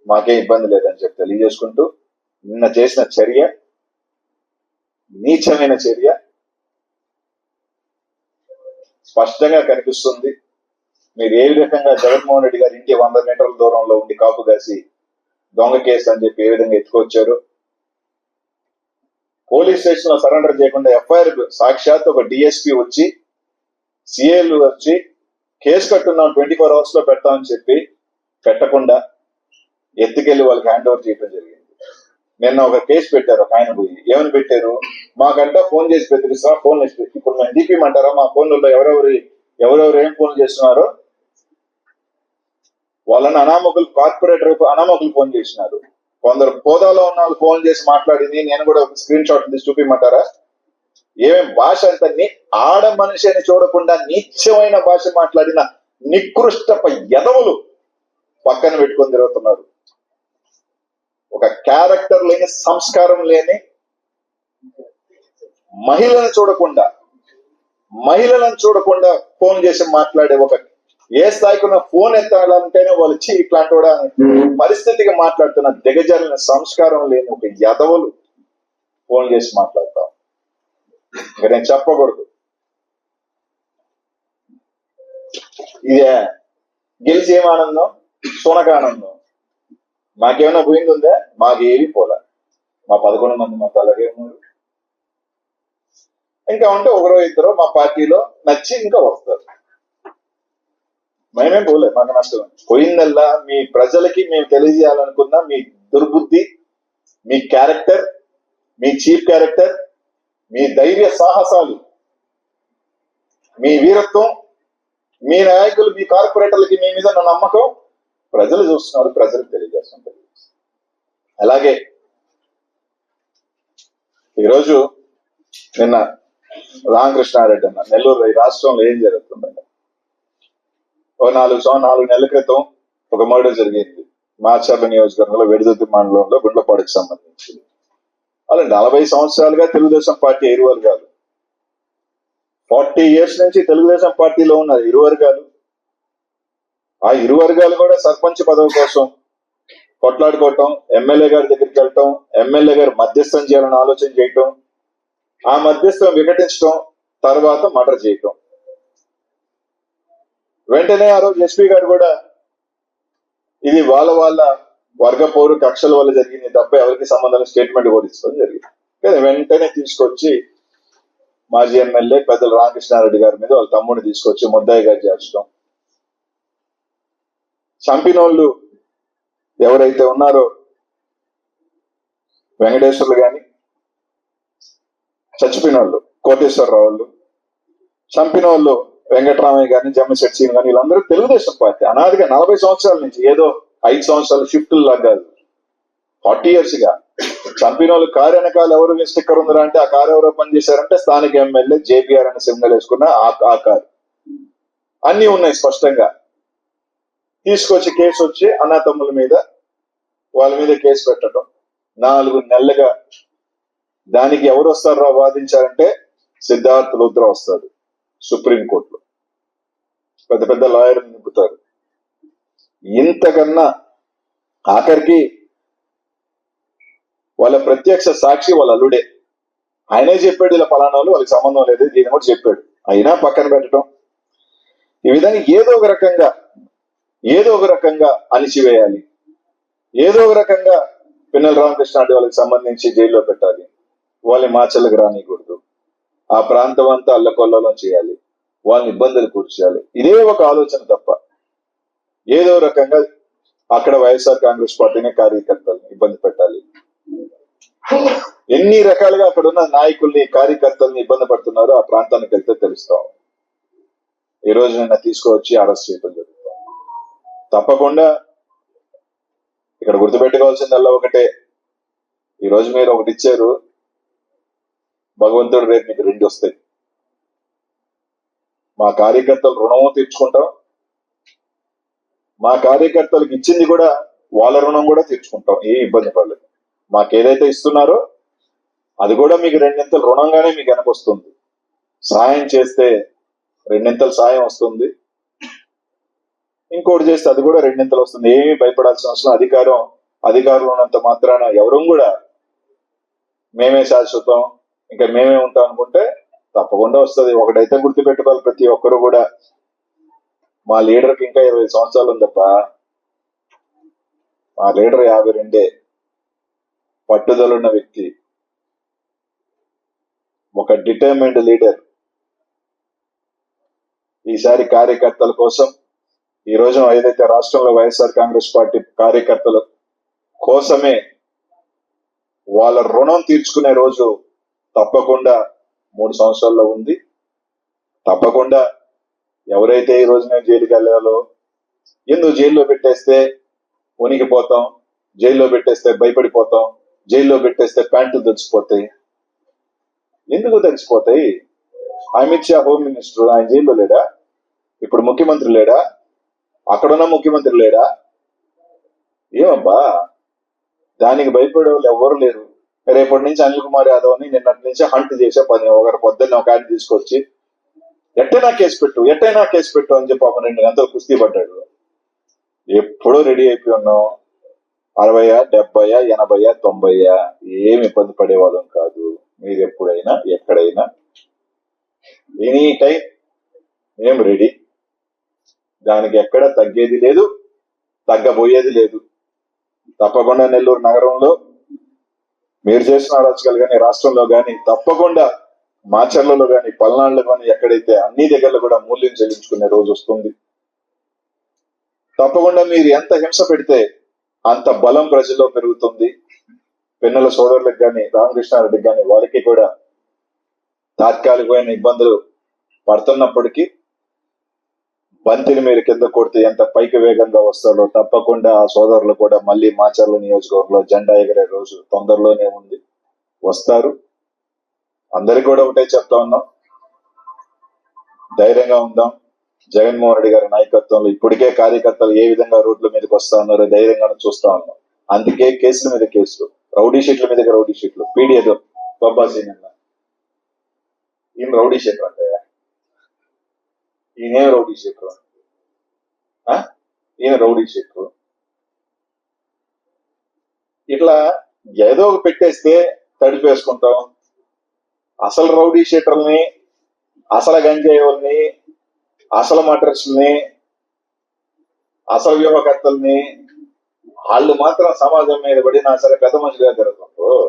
మాకే ఇబ్బంది లేదని చెప్పి తెలియజేసుకుంటూ, నిన్న చేసిన చర్య నీచమైన చర్య స్పష్టంగా కనిపిస్తుంది. మీరు ఏ విధంగా జగన్మోహన్ రెడ్డి గారి ఇంటి 100 మీటర్ల దూరంలో ఉండి కాపు కాసి దొంగ కేసు అని చెప్పి ఏ విధంగా ఎత్తుకొచ్చారు. పోలీస్ స్టేషన్ లో సరెండర్ చేయకుండా ఎఫ్ఐఆర్ సాక్షాత్ ఒక డిఎస్పీ వచ్చి, సిఏలు వచ్చి కేసు కట్టున్నాం 24 hours లో పెడతామని చెప్పి పెట్టకుండా ఎత్తుకెళ్లి వాళ్ళకి హ్యాండ్ ఓవర్ చేయడం జరిగింది. నిన్న ఒక కేసు పెట్టారు, ఒక ఆయన పోయి ఏమని పెట్టారు, మాకంట ఫోన్ చేసి బెదిరిస్తున్నా, ఫోన్ చేసి ఇప్పుడు మేము డీపీమంటారా, మా ఫోన్లలో ఎవరెవరు ఏం ఫోన్లు చేస్తున్నారో వాళ్ళని అనామకులు, కార్పొరేటర్ అనామకులు ఫోన్ చేసినారు. కొందరు హోదాలో ఉన్న వాళ్ళు ఫోన్ చేసి మాట్లాడింది నేను కూడా స్క్రీన్ షాట్ తీసి చూపిమంటారా? ఏమేం భాష అంత ఆడ మనిషి అని చూడకుండా నీచమైన భాష మాట్లాడిన నికృష్టప యదవులు పక్కన పెట్టుకొని తిరుగుతున్నారు. ఒక క్యారెక్టర్ లేని, సంస్కారం లేని, మహిళలను చూడకుండా ఫోన్ చేసి మాట్లాడే, ఒక ఏ స్థాయికి ఉన్న ఫోన్ ఎత్తాలంటేనే వాళ్ళు వచ్చి ఇట్లాంటి కూడా పరిస్థితికి మాట్లాడుతున్న దిగజారిన సంస్కారం లేని ఒక యదవులు ఫోన్ చేసి మాట్లాడతాం. ఇక నేను చెప్పకూడదు. ఇదే గెలిచి ఏం ఆనందం, సునకానందం. మాకేమైనా పోయింది ఉందా? మాకు ఏవి పోలే. మా 11 మంది మాకు అలాగే ఉన్నారు. ఇంకా ఉంటే ఒకరో ఇద్దరు మా పార్టీలో నచ్చి ఇంకా వస్తారు. మేమేం పోలే, మాకు నష్టం. పోయిందల్లా మీ ప్రజలకి మేము తెలియజేయాలనుకున్న మీ దుర్బుద్ధి, మీ క్యారెక్టర్, మీ చీఫ్ క్యారెక్టర్, మీ ధైర్య సాహసాలు, మీ వీరత్వం, మీ నాయకులు, మీ కార్పొరేటర్లకి మీ మీద నా నమ్మకం ప్రజలు చూస్తున్నారు, ప్రజలకు తెలియజేస్తున్నారు. అలాగే ఈరోజు నిన్న రామకృష్ణారెడ్డి అన్న నెల్లూరు రాష్ట్రంలో ఏం జరుగుతుందండి? ఓ 4 నెలల క్రితం ఒక మర్డర్ జరిగింది మాచర్ల నియోజకవర్గంలో వెడిదుద్ది మండలంలో గుండ్లపాడుకు సంబంధించి. వాళ్ళు 40 సంవత్సరాలుగా తెలుగుదేశం పార్టీ ఇరు వర్గాలు, 40 years నుంచి తెలుగుదేశం పార్టీలో ఉన్నారు ఇరు వర్గాలు. ఆ ఇరు వర్గాలు కూడా సర్పంచ్ పదవి కోసం కొట్లాడుకోవటం, ఎమ్మెల్యే గారి దగ్గరికి వెళ్ళటం, ఎమ్మెల్యే గారు మధ్యస్థం చేయాలని ఆలోచన చేయటం, ఆ మధ్యస్థం వికటించడం, తర్వాత మర్డర్ చేయటం. వెంటనే ఆ రోజు ఎస్పీ గారు కూడా ఇది వాళ్ళ వర్గ పౌరు కక్షల వల్ల జరిగింది తప్ప ఎవరికి సంబంధం స్టేట్మెంట్ కూడా ఇచ్చడం జరిగింది. కానీ వెంటనే తీసుకొచ్చి మాజీ ఎమ్మెల్యే పెద్దల రామకృష్ణారెడ్డి గారి మీద వాళ్ళ తమ్ముడిని తీసుకొచ్చి ముద్దాయిగా చేర్చడం. చంపినోళ్ళు ఎవరైతే ఉన్నారో వెంకటేశ్వర్లు గాని, చచ్చిపోయిన వాళ్ళు కోటేశ్వరరావు వాళ్ళు, చంపిన వాళ్ళు వెంకటరామయ్య గారిని, జమ్మిశెట్టి సీన్ గాని, వీళ్ళందరూ తెలుగుదేశం పార్టీ అనాదిగా 40 సంవత్సరాల నుంచి, ఏదో 5 సంవత్సరాలు షిఫ్ట్లు లాగా కాదు, 40 years గా. చంపిన వాళ్ళు కారు వెనకాల ఎవరు స్టిక్కర్ ఉందా అంటే ఆ కారు ఎవరో పనిచేశారంటే స్థానిక ఎమ్మెల్యే జేపీఆర్ అని సింబల్ వేసుకున్న ఆ కారు. అన్ని ఉన్నాయి స్పష్టంగా. తీసుకొచ్చి కేసు వచ్చి అన్నతమ్ముల మీద, వాళ్ళ మీద కేసు పెట్టడం 4 నెలలుగా. దానికి ఎవరు వస్తారా వాదించారంటే సిద్ధార్థ్ లుద్రా వస్తాడు సుప్రీంకోర్టులో, పెద్ద పెద్ద లాయర్లు నింపుతారు. ఇంతకన్నా ఆఖరికి వాళ్ళ ప్రత్యక్ష సాక్షి వాళ్ళ అల్లుడే, ఆయనే చెప్పాడు ఇలా ఫలానా వాళ్ళు, వాళ్ళకి సంబంధం లేదు, దీని కూడా చెప్పాడు, అయినా పక్కన పెట్టడం. ఈ విధంగా ఏదో ఒక రకంగా అణిచివేయాలి, ఏదో ఒక రకంగా పిన్నెల రామకృష్ణారెడ్డి వాళ్ళకి సంబంధించి జైల్లో పెట్టాలి, వాళ్ళని మాచర్లకు రానియకూడదు, ఆ ప్రాంతం అంతా అల్లకొల్లలో చేయాలి, వాళ్ళని ఇబ్బందులు కూర్చేయాలి. ఇదే ఒక ఆలోచన తప్ప ఏదో రకంగా అక్కడ వైఎస్ఆర్ కాంగ్రెస్ పార్టీని కార్యకర్తల్ని ఇబ్బంది పెట్టాలి. ఎన్ని రకాలుగా అక్కడ ఉన్న నాయకుల్ని కార్యకర్తల్ని ఇబ్బంది పడుతున్నారో ఆ ప్రాంతానికి వెళ్తే తెలుస్తాం. ఈ రోజు నిన్న తీసుకువచ్చి అరెస్ట్ చేయడం జరుగుతుంది. తప్పకుండా ఇక్కడ గుర్తుపెట్టుకోవాల్సిందల్లా ఒకటే, ఈ రోజు మీరు ఒకటి ఇచ్చారు, భగవంతుడు రేపు మీకు 2 వస్తాయి. మా కార్యకర్తలు రుణము తీర్చుకుంటాం, మా కార్యకర్తలకు ఇచ్చింది కూడా వాళ్ళ రుణం కూడా తీర్చుకుంటాం, ఏ ఇబ్బంది పడలేదు. మాకు ఏదైతే ఇస్తున్నారో అది కూడా మీకు 2 రుణంగానే మీకు వెనకొస్తుంది. సాయం చేస్తే 2 సాయం వస్తుంది, ఇంకోటి చేస్తే అది కూడా 2 వస్తుంది. ఏమీ భయపడాల్సిన అవసరం. అధికారులు ఉన్నంత మాత్రాన ఎవరు కూడా మేమే శాశ్వతం, ఇంకా మేమే ఉంటాం అనుకుంటే తప్పకుండా వస్తుంది. ఒకటైతే గుర్తుపెట్టుకోవాలి ప్రతి ఒక్కరు కూడా, మా లీడర్కి ఇంకా 20 సంవత్సరాలు ఉందప్ప, మా లీడర్ 52, పట్టుదలున్న వ్యక్తి, ఒక డిటర్మైన్డ్ లీడర్. ఈసారి కార్యకర్తల కోసం, ఈ రోజు ఏదైతే రాష్ట్రంలో వైఎస్ఆర్ కాంగ్రెస్ పార్టీ కార్యకర్తల కోసమే వాళ్ళ రుణం తీర్చుకునే రోజు తప్పకుండా 3 సంవత్సరాల్లో ఉంది. తప్పకుండా ఎవరైతే ఈ రోజు మేము జైలుకి వెళ్ళాలో, ఎందుకు జైల్లో పెట్టేస్తే వణికిపోతాం, జైల్లో పెట్టేస్తే భయపడిపోతాం, జైల్లో పెట్టేస్తే ప్యాంట్లు తెచ్చిపోతాయి. ఎందుకు తెచ్చిపోతాయి? అమిత్ షా హోమ్ మినిస్టర్, ఆయన జైల్లో లేడా? ఇప్పుడు ముఖ్యమంత్రి లేడా? అక్కడున్న ముఖ్యమంత్రి లేడా? ఏమబ్బా, దానికి భయపడే వాళ్ళు ఎవరు లేరు. రేపటి నుంచి అనిల్ కుమార్ యాదవ్ ని నిన్నటి నుంచి హంట్ చేసే పని. ఒకరి పొద్దున్న ఒక ఆయన తీసుకొచ్చి ఎట్టైనా కేసు పెట్టు అని చెప్పి ఒక 2 గంటలు కుస్తీ పడ్డాడు. ఎప్పుడూ రెడీ అయిపోయి ఉన్నాం. 60, 70, 80, 90 ఏమి ఇబ్బంది పడేవాళ్ళం కాదు. మీరు ఎప్పుడైనా ఎక్కడైనా ఎనీ టైం మేము రెడీ. దానికి ఎక్కడ తగ్గేది లేదు, తగ్గబోయేది లేదు. తప్పకుండా నెల్లూరు నగరంలో మీరు చేసిన అరాచకాలు కానీ, రాష్ట్రంలో కానీ, తప్పకుండా మాచర్లలో కానీ, పల్నాడులో కానీ, ఎక్కడైతే అన్ని దగ్గరలో కూడా మూల్యం చెల్లించుకునే రోజు వస్తుంది. తప్పకుండా మీరు ఎంత హింస పెడితే అంత బలం ప్రజల్లో పెరుగుతుంది. పిన్నెల సోదరులకు కానీ, రామకృష్ణారెడ్డికి కానీ, వారికి కూడా తాత్కాలికమైన ఇబ్బందులు పడుతున్నప్పటికీ బంతిని మీరు కింద కొడితే ఎంత పైకి వేగంగా వస్తారో తప్పకుండా ఆ సోదరులు కూడా మళ్ళీ మాచర్ల నియోజకవర్గంలో జెండా ఎగిరే రోజు తొందరలోనే ఉంది, వస్తారు. అందరికి కూడా ఒకటే చెప్తా ఉన్నాం, ధైర్యంగా ఉందాం. జగన్మోహన్ రెడ్డి గారి నాయకత్వంలో ఇప్పటికే కార్యకర్తలు ఏ విధంగా రోడ్ల మీదకి వస్తా ఉన్నారో ధైర్యంగా చూస్తా ఉన్నాం. అందుకే కేసుల మీద కేసులు, రౌడీ షీట్ల మీద రౌడీ షీట్లు. పీడిఏదో బాబా సీన్ ఈయన రౌడీ షీటర్ అంటే ఈయనే రౌడీ షీటర్, ఈయన రౌడీ షీటర్. ఇట్లా ఏదో ఒక పెట్టేస్తే తడిపేసుకుంటాం. అసలు రౌడీ షీటర్ని, అసలు గంజాయి వాళ్ళని, అసలు మటర్స్ని, అసలు వ్యూహకర్తల్ని వాళ్ళు మాత్రం సమాజం మీద పడి నా సరే పెద్ద మనుషులుగా జరుగుతుంటారు.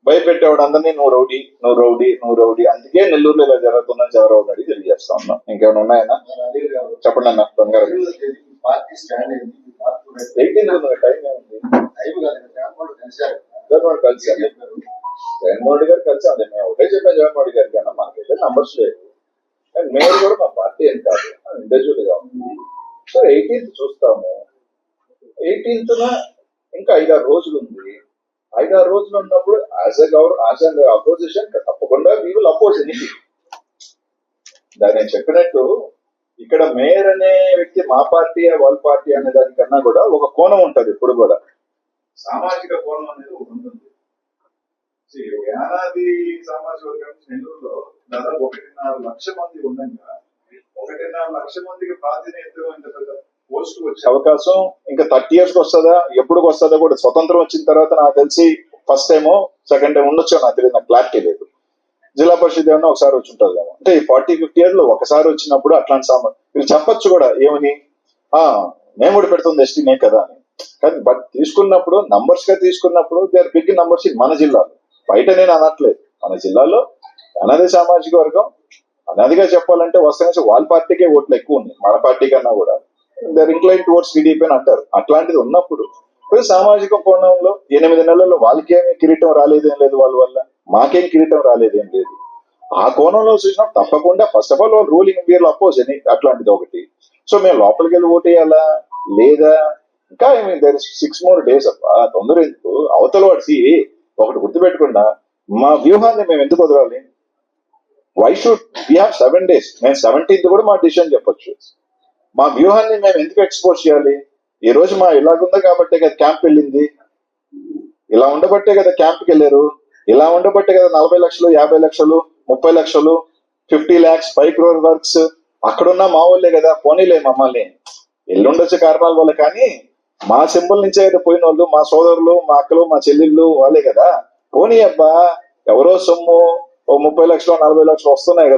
భయపెట్టేవాడు అందరినీ నువ్వు రౌడీ. అందుకే నెల్లూరులో ఇలా జరుగుతుందని చంద్రబాబు నాయుడు తెలియజేస్తా ఉన్నా. ఇంకేమైనా ఉన్నాయన్నా చెప్పండి అన్న. బంగారు 18 టైం ఏముంది, కలిసి జగన్మోహన్ రెడ్డి గారు కలిసి అదే మేము ఒకటే చెప్పాం జగన్మోహన్ రెడ్డి గారికి అన్నా మనకైతే నంబర్స్ లేవు, అండ్ మేము కూడా మా పార్టీ ఏం కాదు ఇండివిజువల్ గా ఉంది. సో 18th చూస్తాము. 18th ఇంకా 5-6 రోజులు ఉంది. 5-6 రోజులు ఉన్నప్పుడు యాజ్ అన్ అపోజిషన్ తప్పకుండా వీ విల్ అపోజ్ ఎనీథింగ్. దాన్ని నేను చెప్పినట్టు ఇక్కడ మేయర్ అనే వ్యక్తి మా పార్టీ వాళ్ళ పార్టీ అనే దానికన్నా కూడా ఒక కోణం ఉంటది. ఇప్పుడు కూడా సామాజిక కోణం అనేది ఒకటి ఉంటుంది. యానాది సామాజిక వర్గం నెల్లూరులో దాదాపు 1.5 లక్ష మంది ఉండగా 1.5 లక్ష మందికి ప్రాతినిధ్యం ఇంత పెద్ద పోస్ట్ వచ్చే అవకాశం ఇంకా 30 years వస్తుందా, ఎప్పుడు వస్తుందో కూడా. స్వతంత్రం వచ్చిన తర్వాత నాకు తెలిసి ఫస్ట్ టైమో సెకండ్ టైం ఉండొచ్చో నాకు తెలియదు, నాకు క్లారిటీ లేదు. జిల్లా పరిషత్ ఏమన్నా ఒకసారి వచ్చి ఉంటుంది కదా. అంటే ఈ 40-50 years లో ఒకసారి వచ్చినప్పుడు అట్లాంటి వీళ్ళు చెప్పొచ్చు కూడా ఏమని, మేము కూడా పెడుతుంది ఎస్టీనే కదా అని. కానీ బట్ తీసుకున్నప్పుడు నంబర్స్ గా తీసుకున్నప్పుడు దే ఆర్ బిగ్ నంబర్స్ మన జిల్లాలో. బయట నేను అనట్లేదు, మన జిల్లాలో అనాది సామాజిక వర్గం అనాదిగా చెప్పాలంటే వస్తాయి వాళ్ళ పార్టీకే ఓట్లు ఎక్కువ ఉన్నాయి మన పార్టీ కన్నా కూడా. They are incline towards TDP అని అంటారు. అట్లాంటిది ఉన్నప్పుడు సామాజిక కోణంలో 8 నెలల్లో వాళ్ళకేమీ కిరీటం రాలేదేం లేదు, వాళ్ళ వల్ల మాకేం కిరీటం రాలేదేం లేదు. ఆ కోణంలో చూసినా తప్పకుండా ఫస్ట్ ఆఫ్ ఆల్ వాళ్ళు రూలింగ్ ఇండియాలో అపోజ్ అని అట్లాంటిది ఒకటి. సో మేము లోపలికి వెళ్ళి ఓటు వేయాలా లేదా? ఇంకా దేర్ 6 more days అబ్బా, తొందర ఎందుకు? అవతల వాడికి ఒకటి గుర్తుపెట్టకుండా మా వ్యూహాన్ని మేము ఎందుకు వదలాలి? Why should we have 7 days? మేము 17th కూడా మా డిసిషన్ చెప్పొచ్చు. మా వ్యూహాన్ని మేము ఎందుకు ఎక్స్పోజ్ చేయాలి? ఈ రోజు మా ఇలాగుంది కాబట్టే కదా క్యాంప్ వెళ్ళింది, ఇలా ఉండబట్టే కదా క్యాంప్కి వెళ్ళారు, ఇలా ఉండబట్టే కదా 40 లక్షలు 50 లక్షలు 30 లక్షలు 50 lakhs 5 crore వర్క్స్ అక్కడున్న మా వాళ్ళే కదా. పోనీలే మమ్మల్ని ఎల్లుండొచ్చే కారణాల వల్ల, కానీ మా సింబల్ నుంచే కదా పోయిన వాళ్ళు, మా సోదరులు మా అక్కలు మా చెల్లెళ్ళు వాళ్ళే కదా. పోనీ అబ్బా, ఎవరో సొమ్ము ఓ 30 లక్షలు 40 లక్షలు వస్తున్నాయి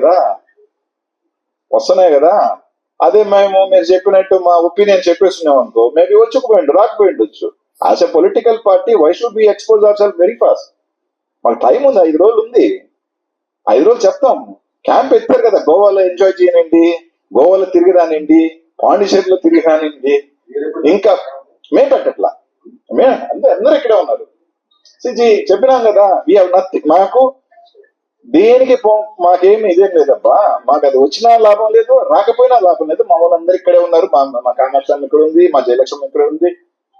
కదా. అదే మీరు చెప్పినట్టు మా ఒపీనియన్ చెప్పేస్తున్నాం అనుకో, మేబీ వచ్చుకుపోయిండు రాకపోయిండొచ్చు. As a political party why should be expose our self very fast? మాకు టైం ఉంది, 5 రోజులు ఉంది. 5 రోజులు చెప్తాం. క్యాంప్ ఎత్తారు కదా, గోవాలో ఎంజాయ్ చేయనండి, గోవాలో తిరిగి రానండి, పాండిచేరిలో తిరిగి రానండి. ఇంకా మేము పెట్టట్లా, అందరూ ఇక్కడే ఉన్నారు. చెప్పినాం కదా, వీ హావ్ నథింగ్. మాకు దేనికి మాకేమి ఇదేం లేదబ్బా. మాకు అది వచ్చినా లాభం లేదు, రాకపోయినా లాభం లేదు. మా వాళ్ళందరూ ఇక్కడే ఉన్నారు. మా కామాక్షాన్ని ఇక్కడ ఉంది, మా జయలక్ష్మి ఇక్కడ ఉంది,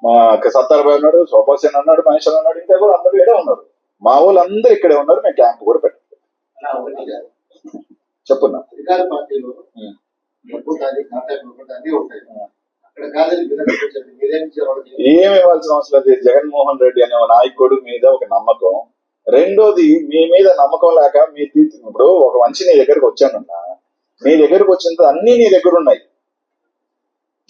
మా సత్తారబాయ్ ఉన్నాడు, శోభాసేన్ అన్నాడు, మహేశ్వర్ అన్నాడు, ఇంకా కూడా అందరూ ఇక్కడే ఉన్నారు. మా వాళ్ళందరూ ఇక్కడే ఉన్నారు. మేము క్యాంప్ కూడా పెట్టాం. చెప్పున్నా ఏమి ఇవ్వాల్సిన అవసరం లేదు. జగన్మోహన్ రెడ్డి అనే నాయకుడు మీద ఒక నమ్మకం. రెండోది, మీ మీద నమ్మకం లేక ఇప్పుడు ఒక మనిషి నీ దగ్గరకు వచ్చానన్నా, నీ దగ్గరకు వచ్చిన అన్ని నీ దగ్గర ఉన్నాయి,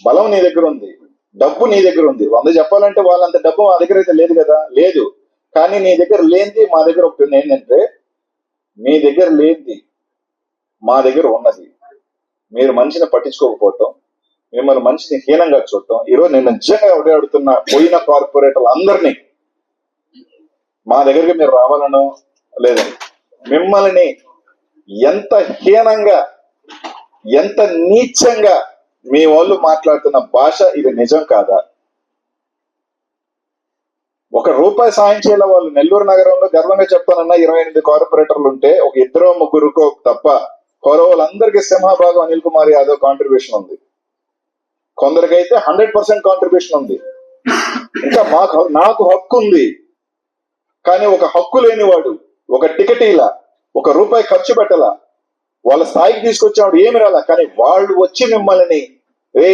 బలం నీ దగ్గర ఉంది, డబ్బు నీ దగ్గర ఉంది. 100 చెప్పాలంటే వాళ్ళంత డబ్బు మా దగ్గర అయితే లేదు కదా, లేదు. కానీ నీ దగ్గర లేనిది మా దగ్గర ఒకటి ఏంటంటే, మీ దగ్గర లేనిది మా దగ్గర ఉన్నది. మీరు మనిషిని పట్టించుకోకపోవటం, మిమ్మల్ని మనిషిని హీనంగా చూడటం. ఈరోజు నేను నిజంగా ఒకటే అడుగుతున్నా, పోయిన కార్పొరేటర్లు అందరినీ మా దగ్గరికి మీరు రావాలనో లేదు, మిమ్మల్ని ఎంత హీనంగా ఎంత నీచంగా మీ వాళ్ళు మాట్లాడుతున్న భాష ఇది నిజం కాదా? 1 రూపాయి సాయం చేయాల వాళ్ళు. నెల్లూరు నగరంలో గర్వంగా చెప్తానన్నా 28 కార్పొరేటర్లు ఉంటే ఒక 2-3 తప్ప కౌరవులందరికీ సింహభాగం అనిల్ కుమార్ యాదవ్ కాంట్రిబ్యూషన్ ఉంది. కొందరికైతే 100% కాంట్రిబ్యూషన్ ఉంది. ఇంకా నాకు హక్కు ఉంది. కానీ ఒక హక్కు లేనివాడు ఒక టికెట్ ఇలా 1 రూపాయి ఖర్చు పెట్టాల, వాళ్ళ స్థాయికి తీసుకొచ్చేవాడు ఏమి రాలా. కానీ వాళ్ళు వచ్చి మిమ్మల్ని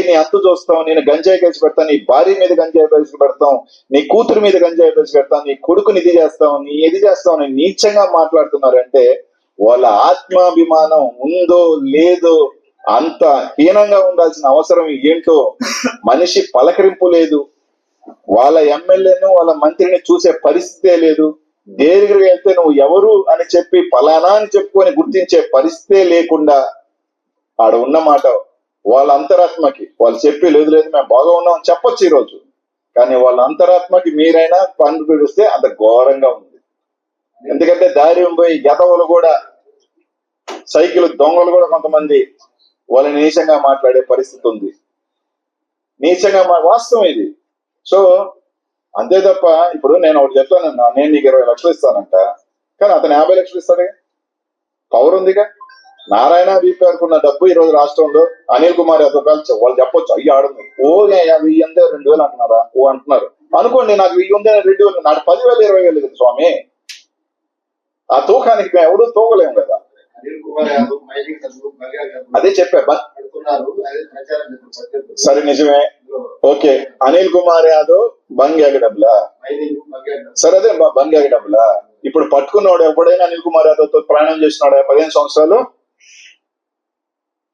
నీ అంతు చూస్తాం, నేను గంజాయి కలిసి పెడతాం, నీ భార్య మీద గంజాయి కలిసి పెడతాం, నీ కూతురు మీద గంజాయి కలిసి పెడతాం, నీ కొడుకుని ఇది చేస్తాం, నీ ఇది చేస్తాం అని నీచంగా మాట్లాడుతున్నారంటే వాళ్ళ ఆత్మాభిమానం ఉందో లేదో, అంత హీనంగా ఉండాల్సిన అవసరం ఏంటో. మనిషి పలకరింపు లేదు, వాళ్ళ ఎమ్మెల్యేను వాళ్ళ మంత్రిని చూసే పరిస్థితే లేదు. దేనికి వెళ్తే నువ్వు ఎవరు అని చెప్పి ఫలానా అని చెప్పుకొని గుర్తించే పరిస్థితే లేకుండా ఆడ ఉన్నమాట వాళ్ళ అంతరాత్మకి వాళ్ళు చెప్పి లేదు మేము బాగా ఉన్నాం అని చెప్పొచ్చు ఈరోజు. కానీ వాళ్ళ అంతరాత్మకి మీరైనా పన్ను పిలిస్తే అంత ఘోరంగా ఉంది. ఎందుకంటే దారి పోయి గతవులు కూడా, సైకిల్ దొంగలు కూడా కొంతమంది వాళ్ళని నీచంగా మాట్లాడే పరిస్థితి ఉంది. నీచంగా వాస్తవం ఇది. సో అంతే తప్ప ఇప్పుడు నేను ఒకటి చెప్తానన్నా, నేను నీకు 20 లక్షలు ఇస్తానంట, కానీ అతను 50 లక్షలు ఇస్తాడుగా, పవర్ ఉందిగా. నారాయణ వీపీఆర్ కున్న డబ్బు ఈ రోజు రాష్ట్రంలో అనిల్ కుమార్ యాదవ్ గారు వాళ్ళు చెప్పొచ్చు, అయ్యి ఆడుంది ఓ 1000 ఉందే 2000 అంటున్నారా ఓ అంటున్నారు అనుకోండి. నాకు 1000 ఉందే 2000, నాకు 10,000 20,000 కదా స్వామి. ఆ తూకానికి మేము ఎవడూ తూగలేము కదా. అనిల్ కుమార్ యాదవ్ మైనింగ్ డబ్బులు అదే చెప్పా పెడుతున్నారు, అదే ప్రచారం చేస్తున్నారు. సరే నిజమే, ఓకే. అనిల్ కుమార్ యాదవ్ బంగాగి డబ్బులా, మైనింగ్ సరే అదే బంగాగి డబ్బులా. ఇప్పుడు పట్టుకున్నవాడు ఎప్పుడైనా అనిల్ కుమార్ యాదవ్ తో ప్రయాణం చేసినాడు 15 సంవత్సరాలు.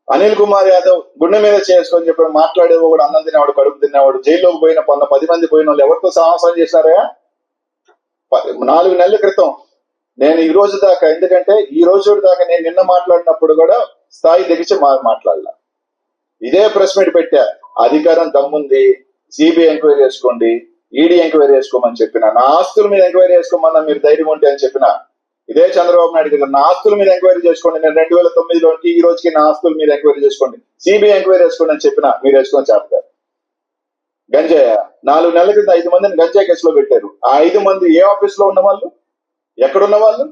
అనిల్ కుమార్ యాదవ్ గుండె మీద చేసుకొని చెప్పి మాట్లాడేవాడు కూడా, అన్నం తినేవాడు, కడుపు తినేవాడు, జైల్లోకి పోయిన 10 మంది పోయిన వాళ్ళు ఎవరితో సాహసం చేశారా? 4 నెలల క్రితం నేను ఈ రోజు దాకా, ఎందుకంటే ఈ రోజు దాకా నేను నిన్న మాట్లాడినప్పుడు కూడా స్థాయి దిగిచి మాట్లాడలా. ఇదే ప్రెస్ మీట్ పెట్టా, అధికారం దమ్ముంది సిబిఐ ఎంక్వైరీ చేసుకోండి, ఈడీ ఎంక్వైరీ చేసుకోమని చెప్పిన, నా ఆస్తుల మీద ఎంక్వైరీ చేసుకోమన్నా మీరు ధైర్యం ఉంటే అని చెప్పిన. ఇదే చంద్రబాబు నాయుడు దగ్గర నా ఆస్తుల మీద ఎంక్వైరీ చేసుకోండి, నేను 2009లోకి ఈ రోజుకి నా ఆస్తుల మీద ఎంక్వైరీ చేసుకోండి, సిబిఐ ఎంక్వైరీ చేసుకోండి అని చెప్పిన, మీరు వేసుకొని చేస్తారు. గంజాయ 4 నెలల క్రితం 5 మందిని గంజాయి కేసులో పెట్టారు. ఆ 5 మంది ఏ ఆఫీస్ లో ఉన్న వాళ్ళు, ఎక్కడున్న వాళ్ళు,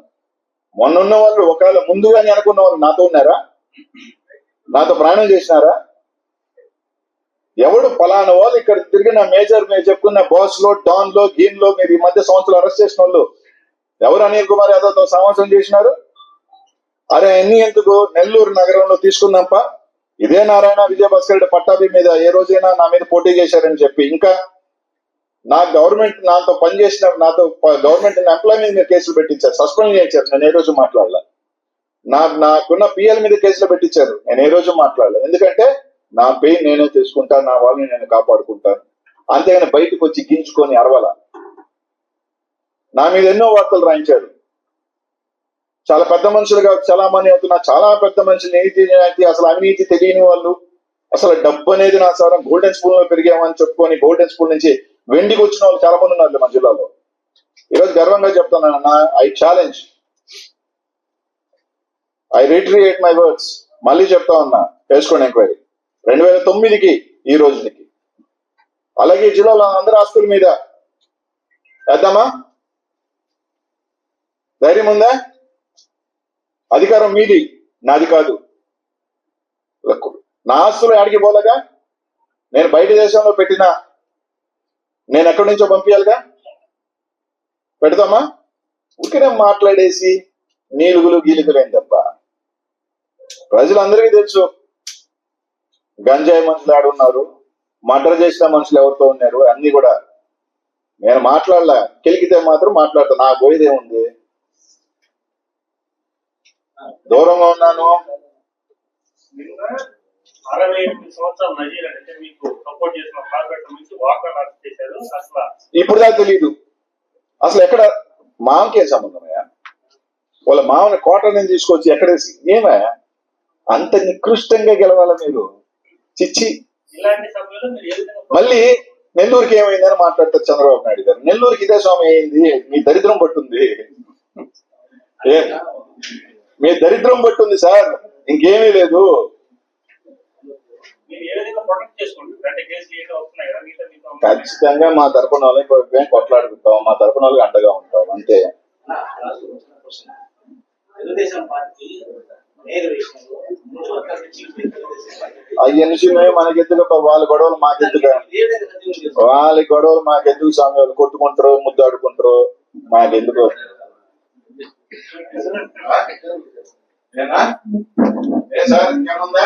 మొన్న ఉన్న వాళ్ళు, ఒకవేళ ముందుగానే అనుకున్న వాళ్ళు నాతో ఉన్నారా, నాతో ప్రయాణం చేసినారా? ఎవడు ఫలానా వాళ్ళు ఇక్కడ తిరిగిన మేజర్ మీరు చెప్పుకున్న బాస్ లో, డాన్ లో, గీన్ లో మీరు ఈ మధ్య సంవత్సరాలు అరెస్ట్ చేసిన వాళ్ళు ఎవరు అనిల్ కుమార్ యాదవ్ తో సమావేశం చేసినారు? అరే ఎన్ని ఎందుకు నెల్లూరు నగరంలో తీసుకుందాంపా. ఇదే నారాయణ విజయభాస్కర్ రెడ్డి పట్టాభి మీద ఏ రోజైనా నా మీద పోటీ చేశారని చెప్పి, ఇంకా నా గవర్నమెంట్ నాతో పనిచేసిన నాతో గవర్నమెంట్ ఎంప్లాయ్ మీద మీరు కేసులు పెట్టించారు, సస్పెండ్ చేయించారు, నేను ఏ రోజు మాట్లాడలే. నాకున్న పిఎల్ మీద కేసులు పెట్టించారు, నేను ఏ రోజు మాట్లాడలే. ఎందుకంటే నా పెయిన్ నేనే తీసుకుంటాను, నా వాళ్ళని నేను కాపాడుకుంటాను. అంతేగాని బయటకు వచ్చి గించుకొని అరవాల. నా మీద ఎన్నో వార్తలు రాయించారు. చాలా పెద్ద మనుషులుగా చలామణి అవుతున్నా, చాలా పెద్ద మనుషులు, నీతి అసలు అవినీతి తెలియని వాళ్ళు, అసలు డబ్బు అనేది నా సారం గోల్డెన్ స్పూన్ లో పెరిగామని చెప్పుకొని గోల్డెన్ స్పూన్ నుంచి వెండికి వచ్చిన వాళ్ళు చాలా మంది ఉన్నారు మా జిల్లాలో. ఈరోజు గర్వంగా చెప్తున్నానన్నా, I challenge, I retreat my words. మళ్ళీ చెప్తా ఉన్నా, వేసుకోండి ఎంక్వైరీ 2009కి ఈ రోజుకి. అలాగే జిల్లాలో అందరి ఆస్తుల మీద వేద్దామా? ధైర్యం ఉందా? అధికారం మీది, నాది కాదు. నా ఆస్తులు ఆడికి పోలేగా, నేను బయట దేశంలో పెట్టినా నేను ఎక్కడి నుంచో పంపించాలిగా. పెడతామా? ఊరికే మాట్లాడేసి నీలుగులు గీలుగులేం తప్ప. ప్రజలందరికీ తెలుసు గంజాయి మనుషులు ఆడున్నారు, మర్డర్ చేసిన మనుషులు ఎవరితో ఉన్నారు, అన్ని కూడా. నేను మాట్లాడలే, కెలికితే మాత్రం మాట్లాడతా, నాకు పోయేదేముంది. దూరంగా ఉన్నాను. 68 సంవత్సరాలు నజీర్ అంటే మీకు సపోర్ట్ చేసిన కార్పొరేటర్ నుంచి వాకర్ అరెస్ట్ చేశారు. అసలు ఇప్పుడు దాకా తెలియదు అసలు ఎక్కడ మామకే సంబంధమయ్యా. వాళ్ళ మామని కోటని తీసుకొచ్చి ఎక్కడేసి ఏమయ్యా అంత నికృష్టంగా గెలవాలా మీరు? చిచ్చి. ఇలాంటి సమయంలో మీరు ఏ విధంగా మళ్ళీ నెల్లూరుకి ఏమైందని మాట్లాడతారు చంద్రబాబు నాయుడు గారు. నెల్లూరుకి ఇదే స్వామి అయింది, మీ దరిద్రం పట్టుంది. మీ దరిద్రం పట్టుంది సార్, ఇంకేమీ లేదు. మీరు ఏ విధంగా ప్రొటెక్ట్ చేసుకుంటారు? అంటే కేసులు ఏదో వస్తున్నాయి కదా, మీతో ఖచ్చితంగా మా తరపున వాళ్ళకి కొట్లాడుకుంటాం, మా తరపున వాళ్ళకి అండగా ఉంటాం, అంతే. తెలుగుదేశం పార్టీ అవన్నీ మనకెందుకు, వాళ్ళ గొడవలు మాకెందుకు, వాళ్ళ గొడవలు మాకెందుకు స్వామి? వాళ్ళు కొట్టుకుంటారు, ముద్దాడుకుంటారు, మాకెందుకు? సార్ ఇంకేముందా?